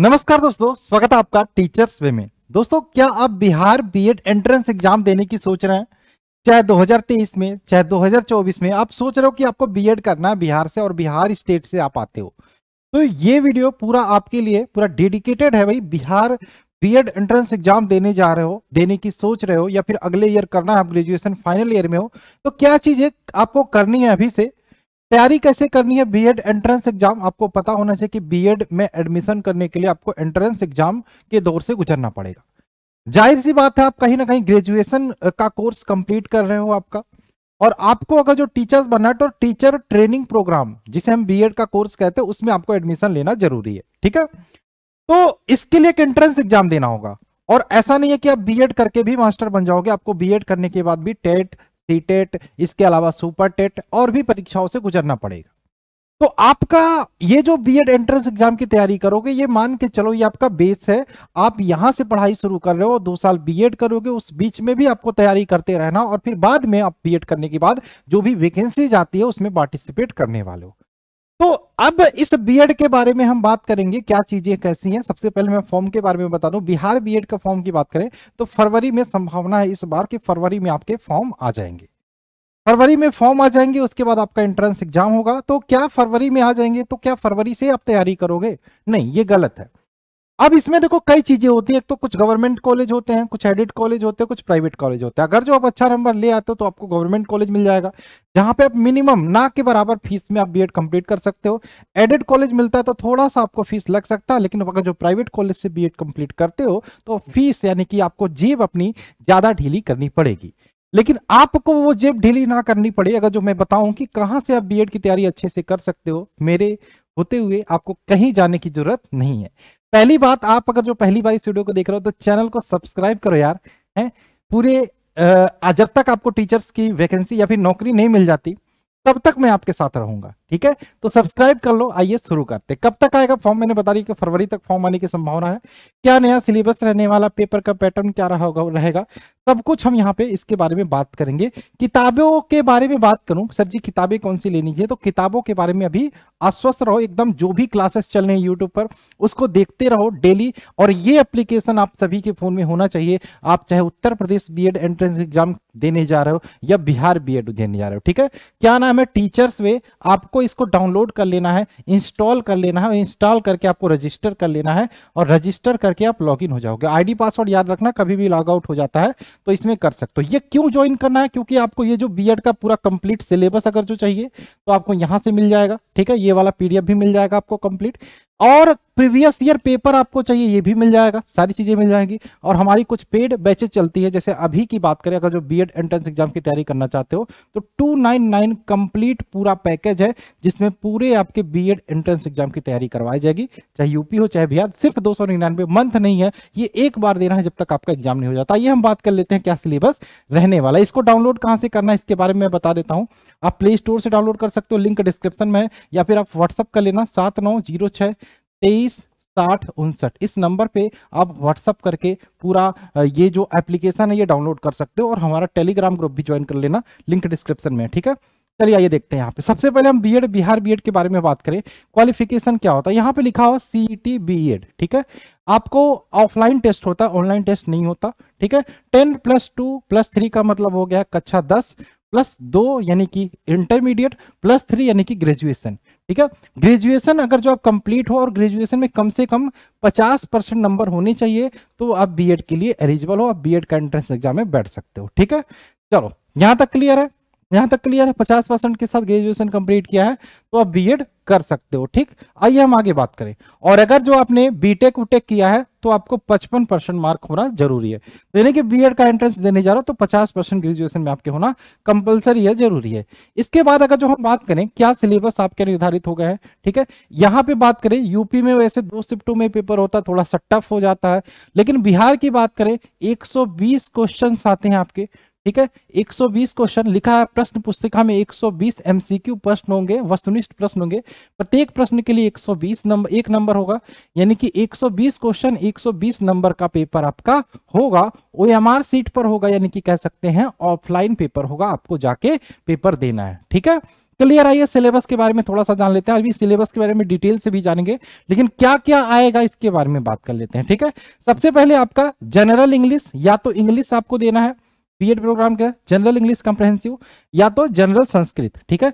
नमस्कार दोस्तों, स्वागत है आपका टीचर्स वे में। दोस्तों, क्या आप बिहार बीएड एंट्रेंस एग्जाम देने की सोच रहे हैं? चाहे 2023 में, चाहे 2024 में आप सोच रहे हो कि आपको बीएड करना है बिहार से और बिहार स्टेट से आप आते हो, तो ये वीडियो पूरा आपके लिए पूरा डेडिकेटेड है भाई। बिहार बीएड एंट्रेंस एग्जाम देने जा रहे हो, देने की सोच रहे हो, या फिर अगले ईयर करना है, आप ग्रेजुएशन फाइनल ईयर में हो, तो क्या चीजें आपको करनी है, अभी से तैयारी कैसे करनी है बीएड एंट्रेंस एग्जाम। आपको पता होना चाहिए कि बीएड में एडमिशन करने के लिए आपको एंट्रेंस एग्जाम के दौर से गुजरना पड़ेगा। जाहिर सी बात है, आप कहीं ना कहीं ग्रेजुएशन का कोर्स कंप्लीट कर रहे हो आपका, और आपको अगर जो टीचर्स बनना है तो टीचर ट्रेनिंग प्रोग्राम, जिसे हम बीएड का कोर्स कहते हैं, उसमें आपको एडमिशन लेना जरूरी है। ठीक है, तो इसके लिए एक एंट्रेंस एग्जाम देना होगा। और ऐसा नहीं है कि आप बीएड करके भी मास्टर बन जाओगे, आपको बीएड करने के बाद भी टेट, सीटेट, इसके अलावा सुपर टेट और भी परीक्षाओं से गुजरना पड़ेगा। तो आपका ये जो बीएड एंट्रेंस एग्जाम की तैयारी करोगे, ये मान के चलो ये आपका बेस है। आप यहां से पढ़ाई शुरू कर रहे हो, 2 साल बीएड करोगे, उस बीच में भी आपको तैयारी करते रहना, और फिर बाद में आप बीएड करने के बाद जो भी वैकेंसी आती है उसमें पार्टिसिपेट करने वाले हो। तो अब इस बीएड के बारे में हम बात करेंगे, क्या चीजें कैसी हैं। सबसे पहले मैं फॉर्म के बारे में बता दूं। बिहार बीएड का फॉर्म की बात करें तो फरवरी में संभावना है इस बार कि फरवरी में आपके फॉर्म आ जाएंगे। फरवरी में फॉर्म आ जाएंगे, उसके बाद आपका एंट्रेंस एग्जाम होगा। तो क्या फरवरी में आ जाएंगे तो क्या फरवरी से आप तैयारी करोगे? नहीं, ये गलत है। अब इसमें देखो कई चीजें होती है। एक तो कुछ गवर्नमेंट कॉलेज होते हैं, कुछ एडेड कॉलेज होते हैं, कुछ प्राइवेट कॉलेज होते हैं। अगर जो आप अच्छा नंबर ले आते हो तो आपको गवर्नमेंट कॉलेज मिल जाएगा, जहां पे आप मिनिमम ना के बराबर फीस में आप बीएड कंप्लीट कर सकते हो। एडेड कॉलेज मिलता है तो थोड़ा सा आपको फीस लग सकता है, लेकिन अगर जो प्राइवेट कॉलेज से बीएड कंप्लीट करते हो तो फीस यानी कि आपको जेब अपनी ज्यादा ढीली करनी पड़ेगी। लेकिन आपको वो जेब ढीली ना करनी पड़े, अगर जो मैं बताऊं कि कहां से आप बीएड की तैयारी अच्छे से कर सकते हो, मेरे होते हुए आपको कहीं जाने की जरूरत नहीं है। पहली बात, आप अगर जो पहली बार इस वीडियो को देख रहे हो तो चैनल को सब्सक्राइब करो यार। हैं पूरे जब तक आपको टीचर्स की वैकेंसी या फिर नौकरी नहीं मिल जाती तब तक मैं आपके साथ रहूंगा। ठीक है, तो सब्सक्राइब कर लो। आइए शुरू करते। कब तक आएगा फॉर्म? मैंने बता दी कि फरवरी तक फॉर्म आने की संभावना है। क्या नया सिलेबस रहने वाला, पेपर का पैटर्न क्या रहेगा, सब कुछ हम यहाँ पे इसके बारे में बात करेंगे। किताबों के बारे में बात करूं, सर जी किताबें कौन सी लेनी चाहिए, तो किताबों के बारे में अभी आश्वस्त रहो एकदम। जो भी क्लासेस चल रहे हैं यूट्यूब पर उसको देखते रहो डेली, और ये एप्लीकेशन आप सभी के फोन में होना चाहिए। आप चाहे Uttar Pradesh BEd entrance exam देने जा रहे हो या बिहार बीएड देने जा रहे हो, ठीक है। क्या नाम है? टीचर्स वे। आपको इसको डाउनलोड कर लेना है, इंस्टॉल कर लेना है, इंस्टॉल करके आपको रजिस्टर कर लेना है, और रजिस्टर करके आप लॉगिन हो जाओगे। आईडी पासवर्ड याद रखना, कभी भी लॉग आउट हो जाता है तो इसमें कर सकते हो। ये क्यों ज्वाइन करना है? क्योंकि आपको ये जो बीएड का पूरा कंप्लीट सिलेबस अगर जो चाहिए तो आपको यहां से मिल जाएगा। ठीक है, ये वाला पीडीएफ भी मिल जाएगा आपको कंप्लीट, और प्रीवियस ईयर पेपर आपको चाहिए ये भी मिल जाएगा, सारी चीजें मिल जाएंगी। और हमारी कुछ पेड बैचेज चलती है, जैसे अभी की बात करें, अगर जो बीएड एंट्रेंस एग्जाम की तैयारी करना चाहते हो तो 299 कंप्लीट पूरा पैकेज है, जिसमें पूरे आपके बीएड एंट्रेंस एग्जाम की तैयारी करवाई जाएगी, चाहे यूपी हो चाहे बिहार। सिर्फ 299 मंथ नहीं है, ये एक बार देना है जब तक आपका एग्जाम नहीं हो जाता। ये हम बात कर लेते हैं क्या सिलेबस रहने वाला। इसको डाउनलोड कहां से करना है इसके बारे में मैं बता देता हूं। आप प्ले स्टोर से डाउनलोड कर सकते हो, लिंक डिस्क्रिप्शन में है, या फिर आप व्हाट्सअप कर लेना 7906236059। इस नंबर पे आप व्हाट्सअप करके पूरा ये जो एप्लीकेशन है ये डाउनलोड कर सकते हो, और हमारा टेलीग्राम ग्रुप भी ज्वाइन कर लेना, लिंक डिस्क्रिप्शन में है। ठीक है, चलिए आइए देखते हैं। यहाँ पे सबसे पहले हम बीएड बिहार बीएड के बारे में बात करें। क्वालिफिकेशन क्या होता है, यहाँ पे लिखा हुआ सीईटी बीएड। ठीक है, आपको ऑफलाइन टेस्ट होता है, ऑनलाइन टेस्ट नहीं होता। ठीक है, 10+2+3 का मतलब हो गया कक्षा 10 +2 यानी कि इंटरमीडिएट +3 यानी कि ग्रेजुएशन। ठीक है, ग्रेजुएशन अगर जो आप कंप्लीट हो और ग्रेजुएशन में कम से कम 50% नंबर होने चाहिए तो आप बीएड के लिए एलिजिबल हो, आप बीएड का एंट्रेंस एग्जाम में बैठ सकते हो। ठीक है, चलो यहां तक क्लियर है? यहां तक क्लियर है? 50% के साथ ग्रेजुएशन कंप्लीट किया है तो आप बीएड कर सकते हो। ठीक, आइए हम आगे बात करें। और अगर जो आपने बीटेक उटेक किया है तो आपको 55% मार्क होना जरूरी है, यानी कि बीएड का एंट्रेंस देने जा रहा हो तो 50% ग्रेजुएशन में आपके होना कंपलसरी है, जरूरी है। इसके बाद अगर जो हम बात करें क्या सिलेबस आपके निर्धारित हो गए हैं। ठीक है, यहाँ पे बात करें, यूपी में वैसे 2 शिफ्टों में पेपर होता है, थोड़ा सा टफ हो जाता है, लेकिन बिहार की बात करें 120 क्वेश्चन आते हैं आपके। ठीक है, 120 क्वेश्चन लिखा है प्रश्न पुस्तिका में। 120 एमसीक्यू प्रश्न होंगे, वस्तुनिष्ठ प्रश्न होंगे। प्रत्येक प्रश्न के लिए 120 नंबर, 1 नंबर होगा, यानी कि 120 क्वेश्चन 120 नंबर का पेपर आपका होगा। ओएमआर सीट पर होगा, यानी कि कह सकते हैं ऑफलाइन पेपर होगा, आपको जाके पेपर देना है। ठीक है, क्लियर। आइए सिलेबस के बारे में थोड़ा सा जान लेते हैं। अभी सिलेबस के बारे में डिटेल से भी जानेंगे, लेकिन क्या क्या आएगा इसके बारे में बात कर लेते हैं, ठीक है। सबसे पहले आपका जनरल इंग्लिश, या तो इंग्लिश आपको देना है बीएड प्रोग्राम का जनरल इंग्लिश कॉम्प्रिहेंसिव, या तो जनरल संस्कृत, ठीक है।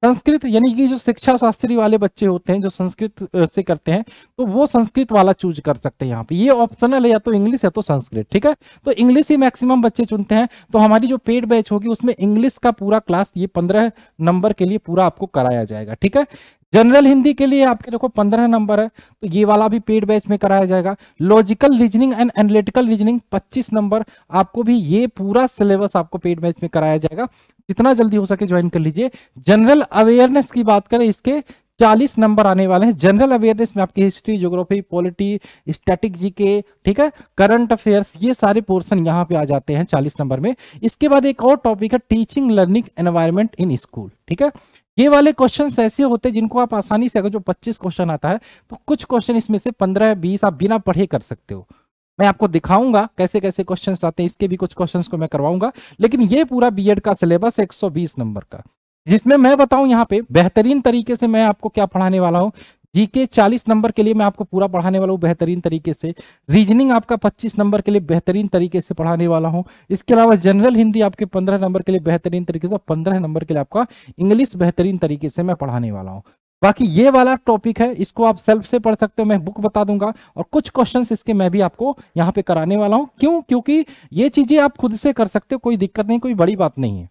संस्कृत यानी कि जो शिक्षा शास्त्री वाले बच्चे होते हैं जो संस्कृत से करते हैं, तो वो संस्कृत वाला चूज कर सकते हैं। यहाँ पे ये ऑप्शनल है, या तो इंग्लिश या तो संस्कृत, ठीक है। तो इंग्लिश ही मैक्सिमम बच्चे चुनते हैं। तो हमारी जो पेड बैच होगी उसमें इंग्लिश का पूरा क्लास ये 15 नंबर के लिए पूरा आपको कराया जाएगा, ठीक है। जनरल हिंदी के लिए आपके देखो 15 नंबर है, तो ये वाला भी पेड बैच में कराया जाएगा। Logical reasoning and analytical reasoning 25 number, आपको भी ये पूरा सिलेबस आपको पेड बैच में कराया जाएगा। जितना जल्दी हो सके ज्वाइन कर लीजिए। जनरल अवेयरनेस की बात करें, इसके 40 नंबर आने वाले हैं। जनरल अवेयरनेस में आपकी history, geography, polity, static GK, ठीक है, करंट अफेयर्स, ये सारे पोर्शन यहाँ पे आ जाते हैं 40 नंबर में। इसके बाद एक और टॉपिक है teaching learning environment in school, ठीक है। ये वाले क्वेश्चंस ऐसे होते हैं जिनको आप आसानी से, अगर जो 25 क्वेश्चन आता है तो कुछ क्वेश्चन इसमें से 15-20 आप बिना पढ़े कर सकते हो। मैं आपको दिखाऊंगा कैसे कैसे क्वेश्चंस आते हैं, इसके भी कुछ क्वेश्चंस को मैं करवाऊंगा। लेकिन ये पूरा बीएड का सिलेबस 120 नंबर का, जिसमें मैं बताऊं यहाँ पे बेहतरीन तरीके से मैं आपको क्या पढ़ाने वाला हूँ। जीके 40 नंबर के लिए मैं आपको पूरा पढ़ाने वाला हूँ बेहतरीन तरीके से। रीजनिंग आपका 25 नंबर के लिए बेहतरीन तरीके से पढ़ाने वाला हूँ। इसके अलावा जनरल हिंदी आपके 15 नंबर के लिए बेहतरीन तरीके से, 15 नंबर के लिए आपका इंग्लिश बेहतरीन तरीके से मैं पढ़ाने वाला हूँ। बाकी ये वाला टॉपिक है, इसको आप सेल्फ से पढ़ सकते हो, मैं बुक बता दूंगा, और कुछ क्वेश्चंस इसके मैं भी आपको यहाँ पे कराने वाला हूँ। क्यों? क्योंकि ये चीजें आप खुद से कर सकते हो, कोई दिक्कत नहीं, कोई बड़ी बात नहीं है,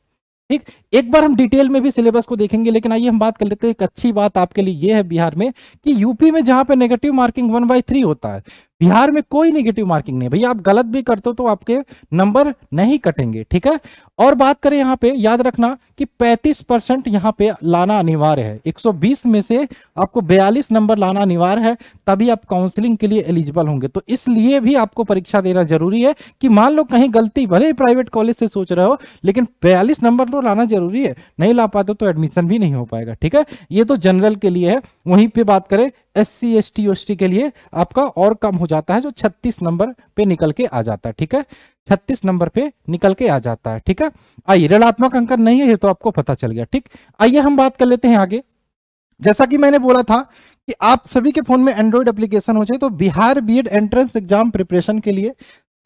ठीक। एक बार हम डिटेल में भी सिलेबस को देखेंगे, लेकिन आइए हम बात कर लेते हैं। एक अच्छी बात आपके लिए ये है बिहार में कि यूपी में जहां पे नेगेटिव मार्किंग 1/3 होता है, बिहार में कोई नेगेटिव मार्किंग नहीं। भैया आप गलत भी करते हो तो आपके नंबर नहीं कटेंगे, ठीक है। और बात करें यहाँ पे, याद रखना कि 35% यहाँ पे लाना अनिवार्य है। 120 में से आपको 42 नंबर लाना अनिवार्य है, तभी आप काउंसलिंग के लिए एलिजिबल होंगे। तो इसलिए भी आपको परीक्षा देना जरूरी है कि मान लो कहीं गलती, भले ही प्राइवेट कॉलेज से सोच रहे हो, लेकिन 42 नंबर तो लाना जरूरी है। नहीं ला पाते तो एडमिशन भी नहीं हो पाएगा, ठीक है। ये तो जनरल के लिए है। वहीं पे बात करें SC ST OST के लिए आपका और कम हो जाता है, जो 36 नंबर पे निकल के आ जाता है, ठीक है। 36 नंबर पे निकल के आ जाता है, ठीक है। आइए, ऋणात्मक अंक नहीं है, ये तो आपको पता चल गया, ठीक। आइए हम बात कर लेते हैं आगे। जैसा कि मैंने बोला था कि आप सभी के फोन में एंड्रॉइड एप्लीकेशन हो जाए, तो Bihar BEd entrance exam preparation के लिए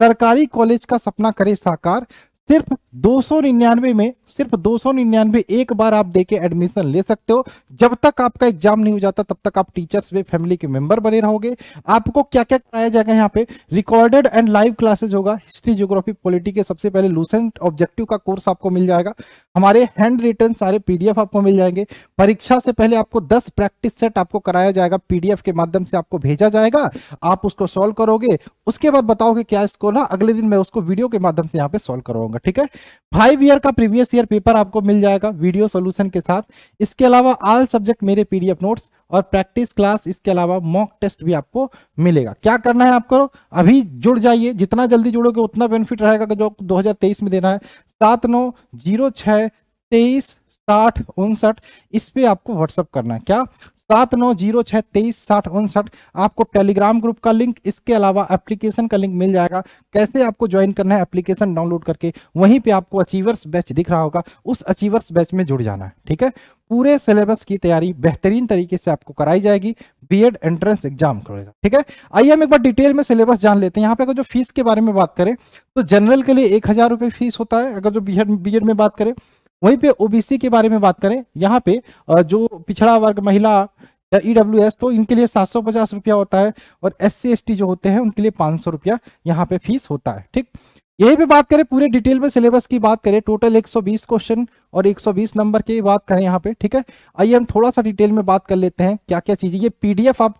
सरकारी कॉलेज का सपना करे साकार। सिर्फ 299 में, सिर्फ 299 एक बार आप देके एडमिशन ले सकते हो। जब तक आपका एग्जाम नहीं हो जाता तब तक आप टीचर्स वे फैमिली के मेंबर बने रहोगे। आपको क्या क्या कराया जाएगा यहाँ पे, रिकॉर्डेड एंड लाइव क्लासेस होगा। हिस्ट्री, ज्योग्राफी, पॉलिटी के सबसे पहले लूसेंट ऑब्जेक्टिव का कोर्स आपको मिल जाएगा। हमारे हैंड रिटन सारे PDF आपको मिल जाएंगे। परीक्षा से पहले आपको 10 प्रैक्टिस सेट आपको कराया जाएगा, PDF के माध्यम से आपको भेजा जाएगा। आप उसको सॉल्व करोगे, उसके बाद बताओगे क्या स्कोर रहा, अगले दिन मैं उसको वीडियो के माध्यम से यहाँ पे सॉल्व करवाऊंगा, ठीक है। 5 ईयर का प्रीवियस ईयर पेपर आपको मिल जाएगा वीडियो सॉल्यूशन के साथ। इसके अलावा ऑल सब्जेक्ट मेरे PDF नोट्स और प्रैक्टिस क्लास, इसके अलावा मॉक टेस्ट भी आपको मिलेगा। क्या करना है आपको, अभी जुड़ जाइए, जितना जल्दी जुड़ोगे उतना बेनिफिट रहेगा। जो 2023 में देना है 7906236059, इस पे आपको व्हाट्सअप करना है। क्या? 7906236059। आपको टेलीग्राम ग्रुप का लिंक, इसके अलावा एप्लीकेशन का लिंक मिल जाएगा। कैसे आपको ज्वाइन करना है, एप्लीकेशन डाउनलोड करके वहीं पे आपको अचीवर्स बैच दिख रहा होगा, उस अचीवर्स बैच में जुड़ जाना है, ठीक है। पूरे सिलेबस की तैयारी बेहतरीन तरीके से आपको कराई जाएगी, बीएड एंट्रेंस एग्जाम करेगा, ठीक है। आइए हम एक बार डिटेल में सिलेबस जान लेते हैं। यहाँ पे अगर जो फीस के बारे में बात करें तो जनरल के लिए 1000 रुपये फीस होता है, अगर जो बीएड में बात करें। वहीं पे ओबीसी के बारे में बात करें, यहाँ पे जो पिछड़ा वर्ग, महिला या EWS, तो इनके लिए 750 रुपया होता है, और SC ST जो होते हैं उनके लिए 500 रुपया यहाँ पे फीस होता है, ठीक। यही पे बात करें पूरे डिटेल में सिलेबस की बात करें, टोटल 120 क्वेश्चन और 120 नंबर की बात करें यहाँ पे, ठीक है। आइए हम थोड़ा सा डिटेल में बात कर लेते हैं क्या क्या चीजें। ये PDF आप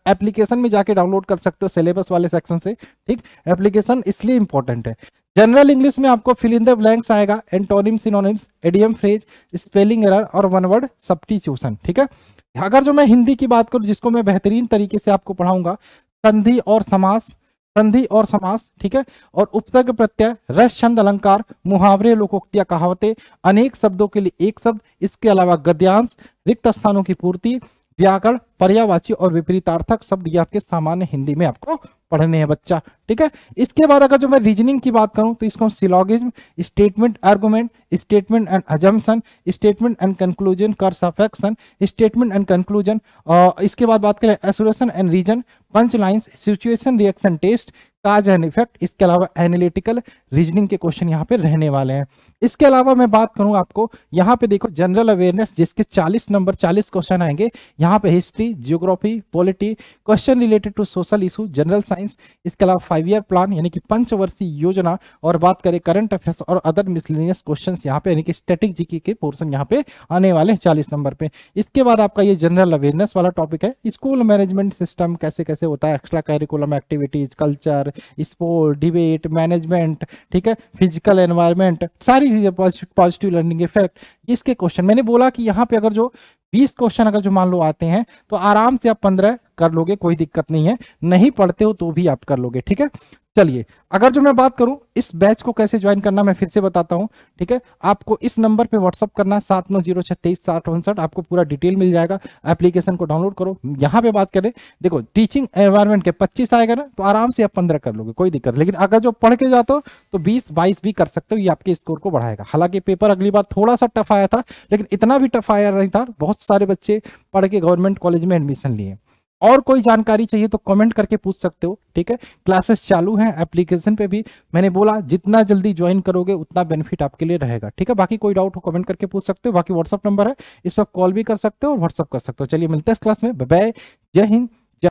एप्लीकेशन में जाके डाउनलोड कर सकते हो सिलेबस वाले सेक्शन से, ठीक। एप्लीकेशन इसलिए इंपॉर्टेंट है। जनरल इंग्लिश में आपको फिल इन द ब्लैंक्स आएगा, antonym, synonyms, idiom, phrase, spelling error और वन वर्ड सब्स्टिट्यूशन, ठीक है। अगर जो मैं हिंदी की बात करूं, जिसको मैं बेहतरीन तरीके से आपको पढ़ाऊंगा, संधि और समास, संधि और समास, ठीक है, और उपसर्ग प्रत्यय, रस, छंद, अलंकार, मुहावरे, लोकोक्तियां, कहावतें, अनेक शब्दों के लिए एक शब्द, इसके अलावा गद्यांश, रिक्त स्थानों की पूर्ति, व्याकरण, पर्यायवाची और विपरीतार्थक शब्द, ये आपके सामान्य हिंदी में आपको पढ़ने हैं बच्चा, ठीक है। इसके बाद अगर जो मैं रीजनिंग की बात करूं तो इसको syllogism, statement argument, statement and assumption, statement and conclusion, course of action, statement and conclusion, इसके बाद बात करें association and reason, punch lines, situation reaction test, cause and effect, इसके अलावा एनालिटिकल रीजनिंग के क्वेश्चन यहाँ पे रहने वाले हैं। इसके अलावा मैं बात करूं आपको यहाँ पे देखो जनरल अवेयरनेस, जिसके 40 नंबर 40 क्वेश्चन आएंगे। यहाँ पे history, geography, polity, question related to social issue, general science, इसके अलावा 5 ईयर प्लान यानी कि पंचवर्षीय योजना, और बात करें करंट अफेयर्स और अदर मिसलेनियस क्वेश्चंस यहाँ पे यानी कि स्टैटिक जीके के पोर्शन यहाँ पे आने वाले हैं 40 नंबर पे। इसके बाद आपका ये जनरल अवेयरनेस वाला टॉपिक है, स्कूल मैनेजमेंट सिस्टम कैसे कैसे होता है, extra curriculum activities, culture, sport, debate, management, ठीक है, फिजिकल एनवायरनमेंट, सारी चीजें, पॉजिटिव लर्निंग इफेक्ट, इसके क्वेश्चन। मैंने बोला कि यहाँ पे अगर जो 20 क्वेश्चन अगर जो मान लो आते हैं तो आराम से आप 15 कर लोगे, कोई दिक्कत नहीं है, नहीं पढ़ते हो तो भी आप कर लोगे, ठीक है। चलिए अगर जो मैं बात करूं इस बैच को कैसे ज्वाइन करना, मैं फिर से बताता हूं, ठीक है। आपको इस नंबर पे व्हाट्सअप करना है 7906236059, आपको पूरा डिटेल मिल जाएगा। एप्लीकेशन को डाउनलोड करो। यहाँ पे बात करें, देखो टीचिंग एनवायरनमेंट के 25 आएगा ना, तो आराम से आप 15 कर लोगे, कोई दिक्कत। लेकिन अगर जो पढ़ के जाते हो तो 20-22 भी कर सकते हो, ये आपके स्कोर को बढ़ाएगा। हालांकि पेपर अगली बार थोड़ा सा टफ आया था, लेकिन इतना भी टफ आया नहीं था, बहुत सारे बच्चे पढ़ के गवर्नमेंट कॉलेज में एडमिशन लिए। और कोई जानकारी चाहिए तो कमेंट करके पूछ सकते हो, ठीक है। क्लासेस चालू हैं एप्लीकेशन पे भी, मैंने बोला जितना जल्दी ज्वाइन करोगे उतना बेनिफिट आपके लिए रहेगा, ठीक है। बाकी कोई डाउट हो कमेंट करके पूछ सकते हो। बाकी व्हाट्सअप नंबर है, इस पर कॉल भी कर सकते हो और व्हाट्सअप कर सकते हो। चलिए मिलते हैं इस क्लास में, बाय बाय, जय हिंद,